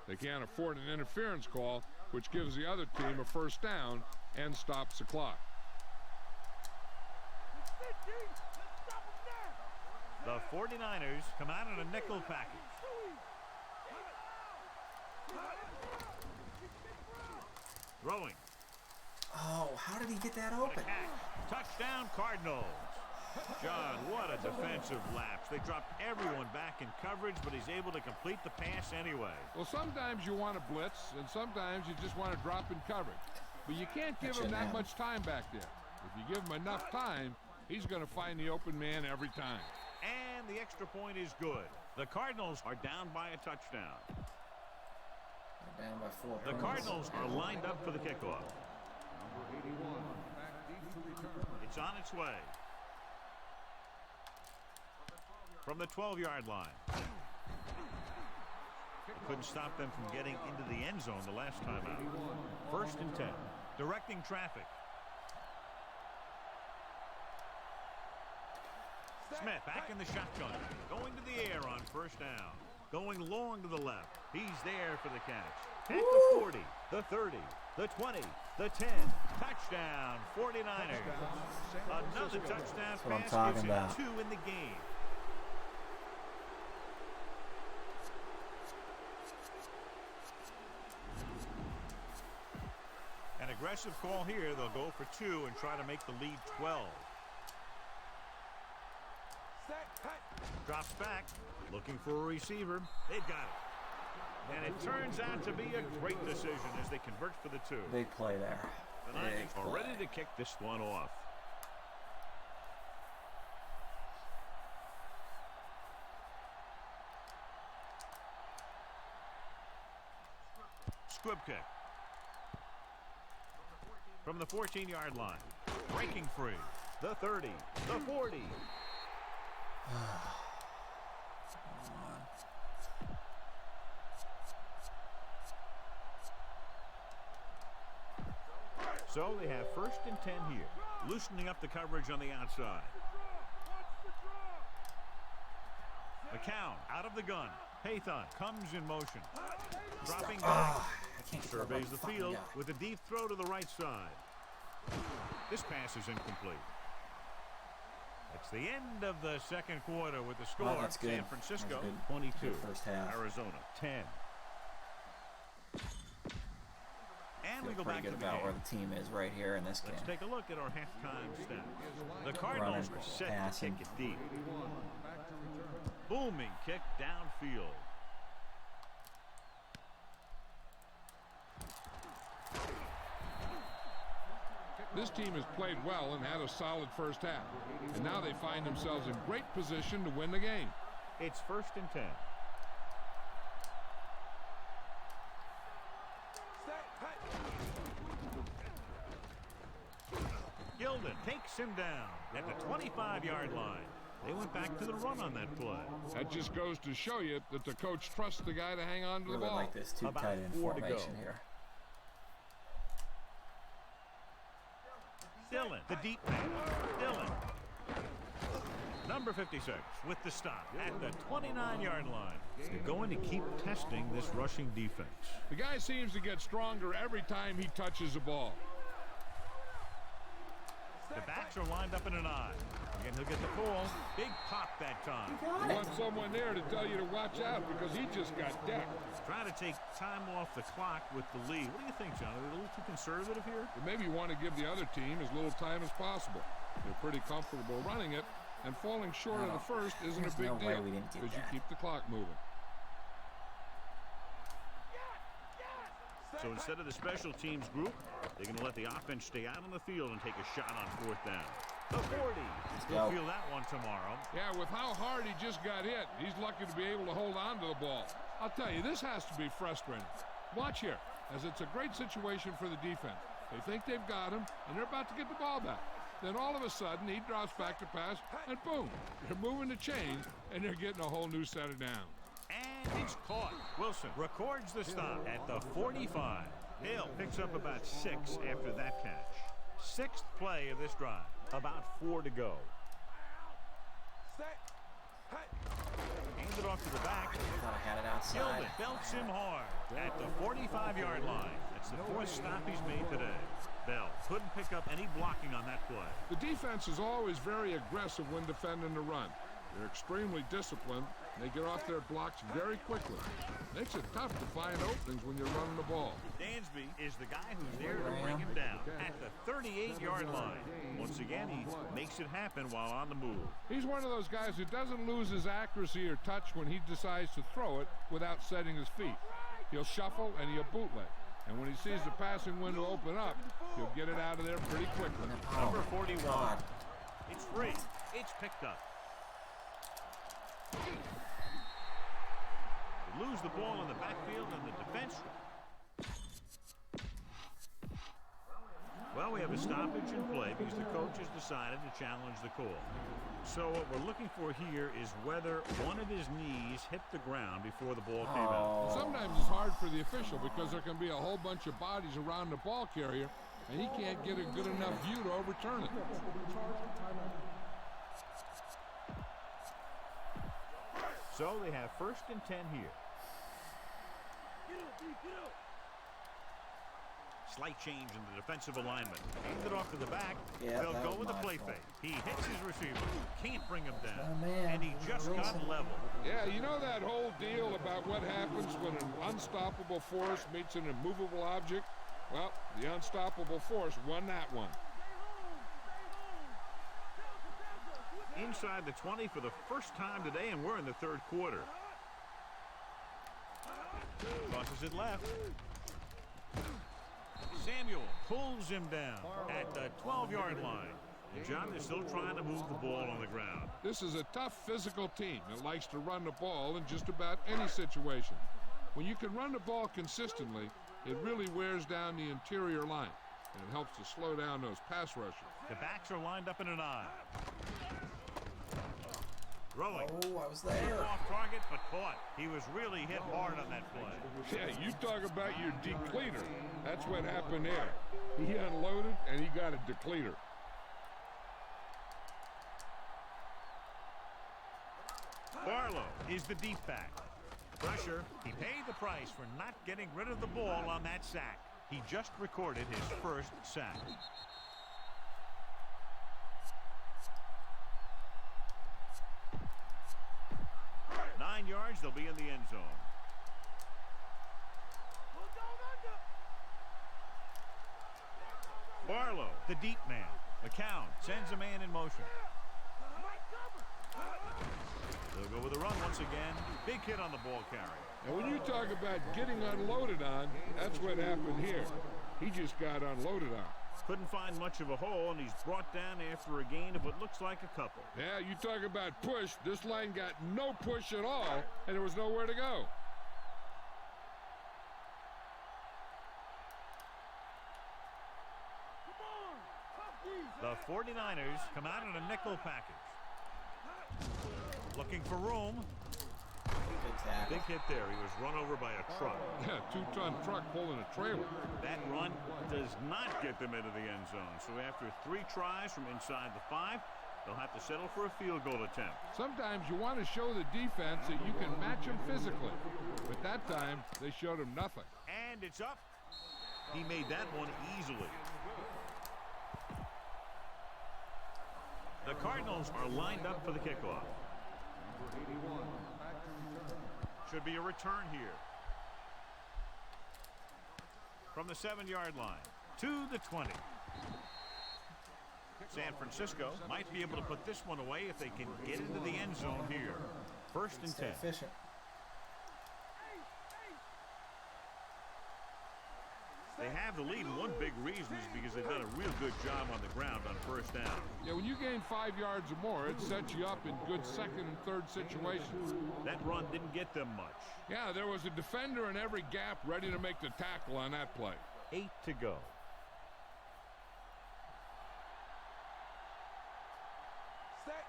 They can't afford an interference call, which gives the other team a first down and stops the clock. The 49ers come out in a nickel package. Throwing. Oh, how did he get that open? Touchdown Cardinals. John, what a defensive lapse. They dropped everyone back in coverage, but he's able to complete the pass anyway. Well, sometimes you want to blitz, and sometimes you just want to drop in coverage. But you can't give him that much time back there. If you give him enough time, he's going to find the open man every time. And the extra point is good. The Cardinals are down by a touchdown. They're down by 4 The points. Cardinals are lined up for the kickoff. It's on its way. From the 12-yard line. Couldn't stop them from getting into the end zone the last time out. First and 10. Directing traffic. Smith back in the shotgun. Going to the air on first down. Going long to the left. He's there for the catch. At the 40, the 30, the 20, the 10. Touchdown, 49ers. Another touchdown what I'm pass talking gives him about. 2 in the game. An aggressive call here. They'll go for 2 and try to make the lead 12. Drops back, looking for a receiver. They've got it. And it turns out to be a great decision as they convert for the 2. Big play there. The Niners Big are play. ready to kick this one off. Squib kick. From the 14-yard line. Breaking free. The 30. The 40. So they have first and 10 here. Loosening up the coverage on the outside. McCown out of the gun. Haython comes in motion. Dropping back. I can't get Surveys that the fucking field guy. with a deep throw to the right side. This pass is incomplete. It's the end of the second quarter with the score. that's good. San Francisco That's good. 22. Good first half. Arizona 10. And we Feel go pretty back to good the about game. where the team is right here in this game. Let's take a look at our halftime stats. The Cardinals Running, are set passing. to kick it deep. Booming kick downfield. This team has played well and had a solid first half. And now they find themselves in great position to win the game. It's first and 10. Gilden takes him down at the 25-yard line. They went back to the run on that play. That just goes to show you that the coach trusts the guy to hang on to the Really ball. like this two About tight end 4 to go. formation here. Dillon, the deep man. Dillon. Number 56 with the stop at the 29-yard line. They're going to keep testing this rushing defense. The guy seems to get stronger every time he touches the ball. The backs are lined up in an I. Again, he'll get the call. Big pop that time. You want someone there to tell you to watch out because he just got decked. Trying to take time off the clock with the lead. What do you think, John? Are they a little too conservative here? But maybe you want to give the other team as little time as possible. They're pretty comfortable running it, and falling short of the first isn't a big no way deal we didn't get because you that. keep the clock moving. So instead of the special teams group, they're going to let the offense stay out on the field and take a shot on 4th down. The 40. We'll feel that one tomorrow. Yeah, with how hard he just got hit, he's lucky to be able to hold on to the ball. I'll tell you, this has to be frustrating. Watch here, as it's a great situation for the defense. They think they've got him, and they're about to get the ball back. Then all of a sudden, he drops back to pass, and boom, they're moving the chains, and they're getting a whole new set of downs. And it's caught. Wilson records the stop at the 45. Hill picks up about 6 after that catch. 6th play of this drive. About 4 to go. Hands it off to the back. Thought I had it outside. Gilden belts him hard at the 45-yard line. That's the 4th stop he's made today. Bell couldn't pick up any blocking on that play. The defense is always very aggressive when defending the run. They're extremely disciplined. They get off their blocks very quickly. Makes it tough to find openings when you're running the ball. Dansby is the guy who's there to bring him down at the 38-yard line. Once again, he makes it happen while on the move. He's one of those guys who doesn't lose his accuracy or touch when he decides to throw it without setting his feet. He'll shuffle and he'll bootleg. And when he sees the passing window open up, he'll get it out of there pretty quickly. Number 41. God. It's free. It's picked up. They lose the ball in the backfield and the defense. Well, we have a stoppage in play because the coach has decided to challenge the call. So what we're looking for here is whether one of his knees hit the ground before the ball came out. Sometimes it's hard for the official because there can be a whole bunch of bodies around the ball carrier, and he can't get a good enough view to overturn it. So they have 1st and 10 here. Slight change in the defensive alignment. Hands it off to the back. Yeah, They'll that go was with the my play fault. fake. He hits his receiver. Can't bring him down. Oh, man. And he just got level. Yeah, you know that whole deal about what happens when an unstoppable force meets an immovable object? Well, the unstoppable force won that one. Inside the 20 for the first time today, and we're in the 3rd quarter. Tosses it left. Samuel pulls him down at the 12-yard line. And John, they're still trying to move the ball on the ground. This is a tough physical team that likes to run the ball in just about any situation. When you can run the ball consistently, it really wears down the interior line, and it helps to slow down those pass rushers. The backs are lined up in an I. Throwing. Oh, I was there. Off target, but caught. He was really hit hard on that play. Yeah, you talk about your depleter. That's what happened there. He unloaded, and he got a depleter. Barlow is the deep back. Pressure. He paid the price for not getting rid of the ball on that sack. He just recorded his 1st sack. Yards, they'll be in the end zone. Barlow, the deep man. McCown sends a man in motion. They'll go with a run once again. Big hit on the ball carrier. And when you talk about getting unloaded on, that's what happened here. He just got unloaded on. Couldn't find much of a hole, and he's brought down after a gain of what looks like a couple. Yeah, you talk about push. This line got no push at all, and there was nowhere to go. The 49ers come out in a nickel package. Looking for room. Good tackle. Big hit there. He was run over by a truck. Yeah, 2-ton truck pulling a trailer. That run does not get them into the end zone. So after 3 tries from inside the 5, they'll have to settle for a field goal attempt. Sometimes you want to show the defense that you can match them physically. But that time, they showed him nothing. And it's up. He made that one easily. The Cardinals are lined up for the kickoff. Should be a return here. From the 7-yard line to the 20. San Francisco might be able to put this one away if they can get into the end zone here. First and 10. Efficient. They have the lead, and one big reason is because they've done a real good job on the ground on first down. Yeah, when you gain 5 yards or more, it sets you up in good second and third situations. That run didn't get them much. Yeah, there was a defender in every gap ready to make the tackle on that play. 8 to go. Set.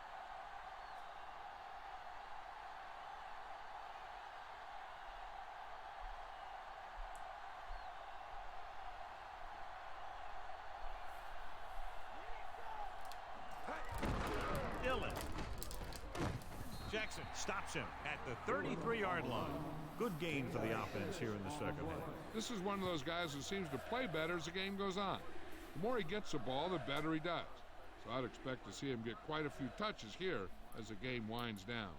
Dillon. Jackson stops him at the 33-yard line. Good gain for the offense here in the second half. This is one of those guys who seems to play better as the game goes on. The more he gets the ball, the better he does. So I'd expect to see him get quite a few touches here as the game winds down.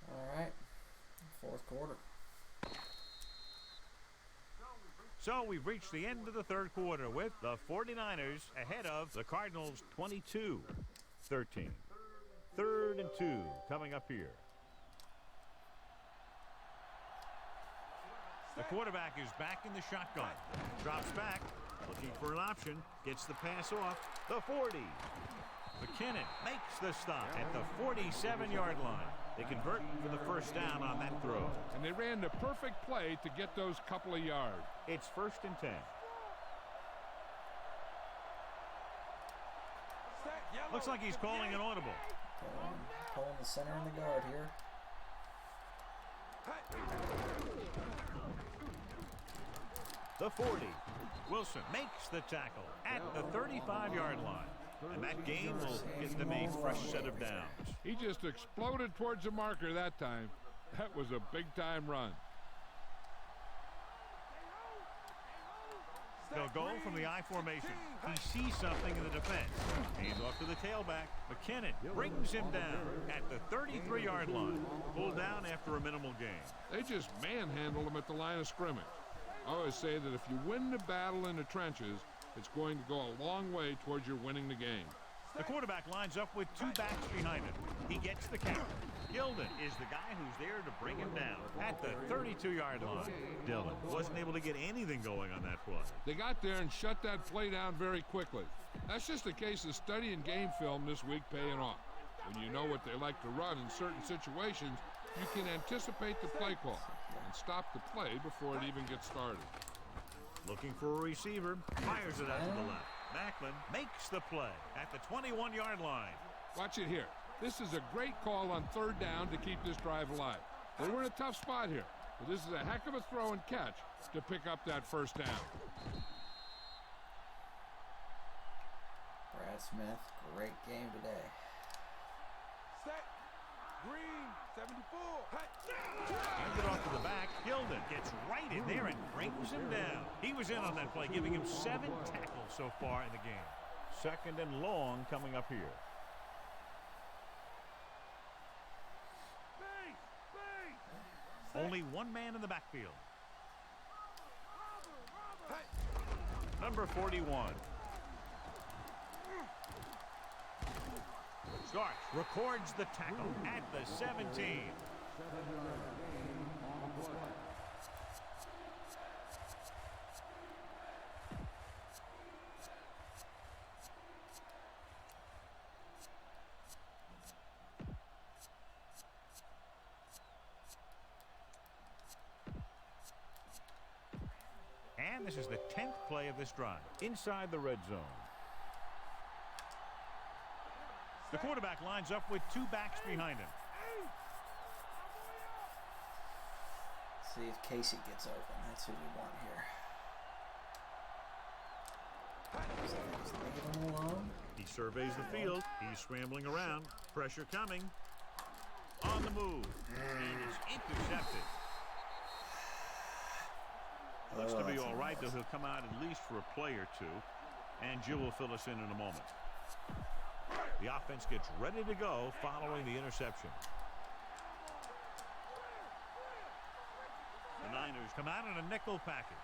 All right. Fourth quarter. So we've reached the end of the third quarter with the 49ers ahead of the Cardinals 22-13. 3rd and 2 coming up here. The quarterback is back in the shotgun. Drops back, looking for an option. Gets the pass off. The 40. McKinnon makes the stop at the 47-yard line. They convert for the first down on that throw. And they ran the perfect play to get those couple of yards. It's 1st and 10. Looks like he's calling an audible. Pulling the center and the guard here. The 40. Wilson makes the tackle at the 35-yard line. And that gain will get them a fresh set of downs. He just exploded towards the marker that time. That was a big-time run. They'll go from the I formation. He sees something in the defense. Hands off to the tailback. McKinnon brings him down at the 33-yard line. Pulled down after a minimal gain. They just manhandled him at the line of scrimmage. I always say that if you win the battle in the trenches, it's going to go a long way towards your winning the game. The quarterback lines up with 2 backs behind him. He gets the count. Gilden is the guy who's there to bring him down at the 32-yard line. Dillon wasn't able to get anything going on that play. They got there and shut that play down very quickly. That's just a case of studying game film this week paying off. When you know what they like to run in certain situations, you can anticipate the play call and stop the play before it even gets started. Looking for a receiver, fires it out to the left. Macklin makes the play at the 21-yard line. Watch it here. This is a great call on 3rd down to keep this drive alive. They were in a tough spot here, but this is a heck of a throw and catch to pick up that first down. Brad Smith, great game today. Set. Green. 74. Hands it off to the back. Gilden gets right in there and brings him down. He was in on that play, giving him 7 tackles so far in the game. 2nd and long coming up here. Only one man in the backfield. Number 41. Starks records the tackle at the 17. this is the 10th play of this drive. Inside the red zone. The quarterback lines up with 2 backs behind him. See if Casey gets open. That's who we want here. So just leave him alone. He surveys the field. He's scrambling around. Pressure coming. On the move. And it's intercepted. Looks to be all right, though he'll come out at least for a play or two. And Jill will fill us in a moment. The offense gets ready to go following the interception. The Niners come out in a nickel package.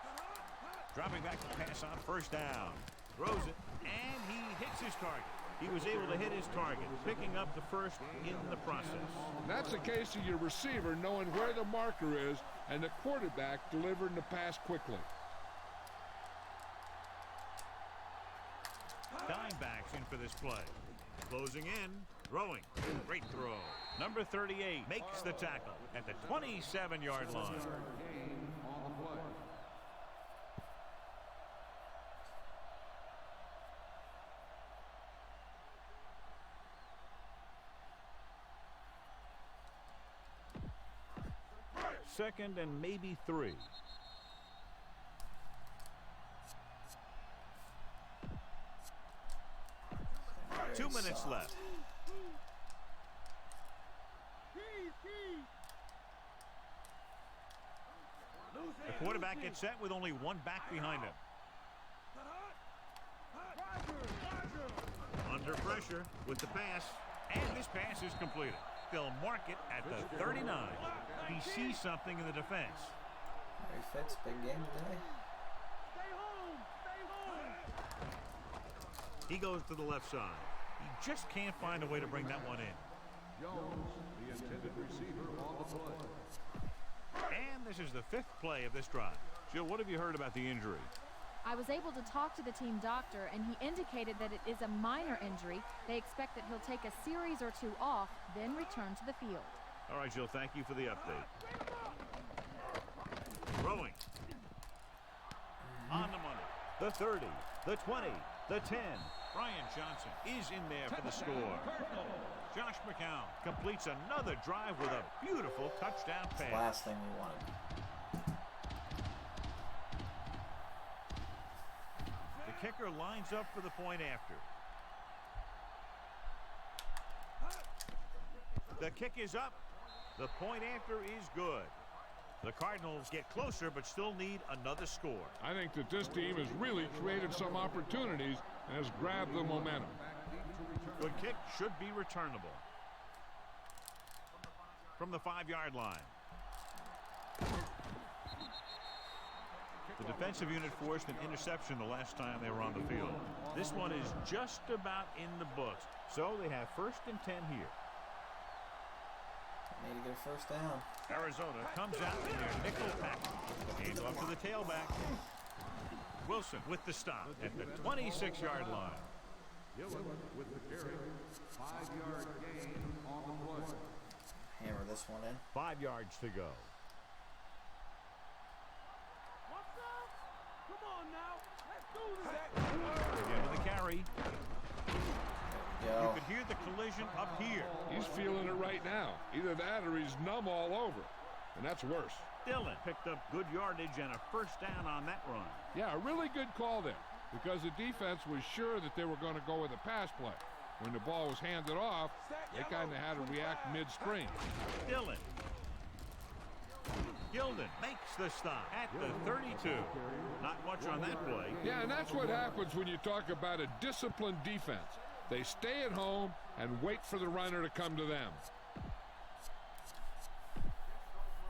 Dropping back to pass on first down. Throws it, and he hits his target. He was able to hit his target, picking up the first in the process. That's the case of your receiver knowing where the marker is and the quarterback delivering the pass quickly. Dime backs in for this play. Closing in, throwing. Great throw. Number 38 makes the tackle at the 27-yard line. Gain on the play. Second and maybe 3. 2 minutes left. The quarterback gets set with only 1 back behind him. Under pressure with the pass, and this pass is completed. They'll mark it at the 39. He sees something in the defense. Mary Fitz, big game today. Stay home! Stay home! He goes to the left side. He just can't find a way to bring that one in. Jones, the intended receiver on the play. And this is the 5th play of this drive. Jill, what have you heard about the injury? I was able to talk to the team doctor, and he indicated that it is a minor injury. They expect that he'll take a series or 2 off, then return to the field. All right, Jill, thank you for the update. Throwing. On the money. The 30, the 20, the 10. Brian Johnson is in there for the score. Josh McCown completes another drive with a beautiful touchdown pass. Last thing we wanted. The kicker lines up for the point after. The kick is up. The point after is good. The Cardinals get closer but still need another score. I think that this team has really created some opportunities and has grabbed the momentum. Good kick should be returnable. From the 5-yard line. The defensive unit forced an interception the last time they were on the field. This one is just about in the books. So they have 1st and 10 here. Need to get a first down. Arizona comes out in their nickel package. Hands off to the tailback. Wilson with the stop at the 26-yard line. Dillon with the carry. 5-yard gain on the play. Hammer this one in. 5 yards to go. What's up? Come on now. Let's do this. Again with the carry. You Go. could hear the collision up here. He's feeling it right now. Either that or he's numb all over. And that's worse. Dillon picked up good yardage and a first down on that run. Yeah, a really good call there. Because the defense was sure that they were going to go with a pass play. When the ball was handed off, they kind of had to react mid-spring. Dillon. Gilden makes the stop at the 32. Not much on that play. Yeah, and that's what happens when you talk about a disciplined defense. They stay at home and wait for the runner to come to them.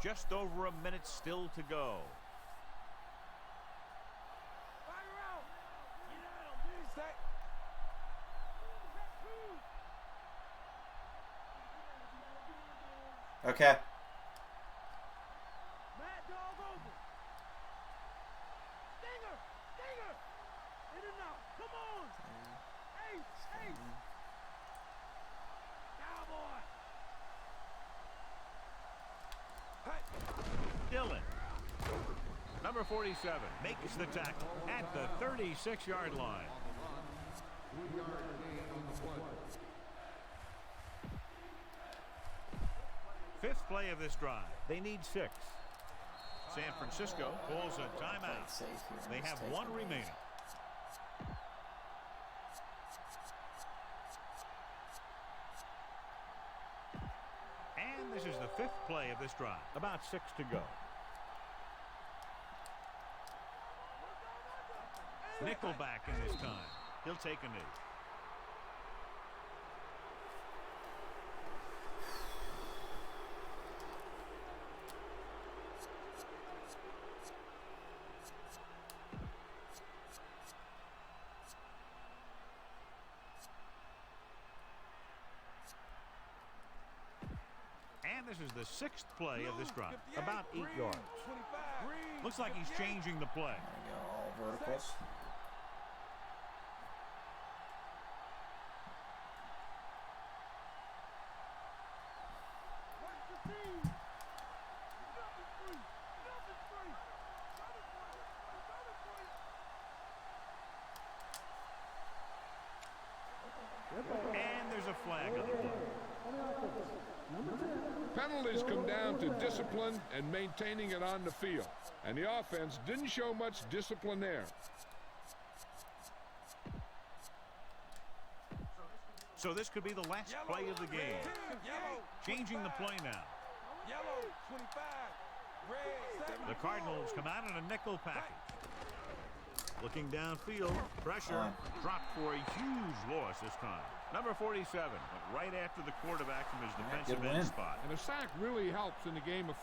Just over a minute still to go. Fire out. Get out of this. Okay. Mad dog over. Stinger. Stinger. In and out. Come on. Hey. Hey. Cowboy. Dillon. Number 47 makes the tackle at the 36-yard line. 3-yard gain on the play. Fifth play of this drive. They need 6. San Francisco pulls a timeout. Safe here. They have Mistake 1 made. remaining. And this is the 5th play of this drive. About 6 to go. Nickelback in this time. He'll take a knee. And this is the 6th play of this drive. About 8 yards. Looks like he's changing the play. There we go, all verticals. And there's a flag on the play. Penalties come down to discipline and maintaining it on the field. And the offense didn't show much discipline there. So this could be the last play of the game. Changing the play now. Yellow, 25. Red, The Cardinals come out in a nickel package. Looking downfield, pressure dropped for a huge loss this time. Number 47, right after the quarterback from his defensive good end win. spot. And a sack really helps in the game of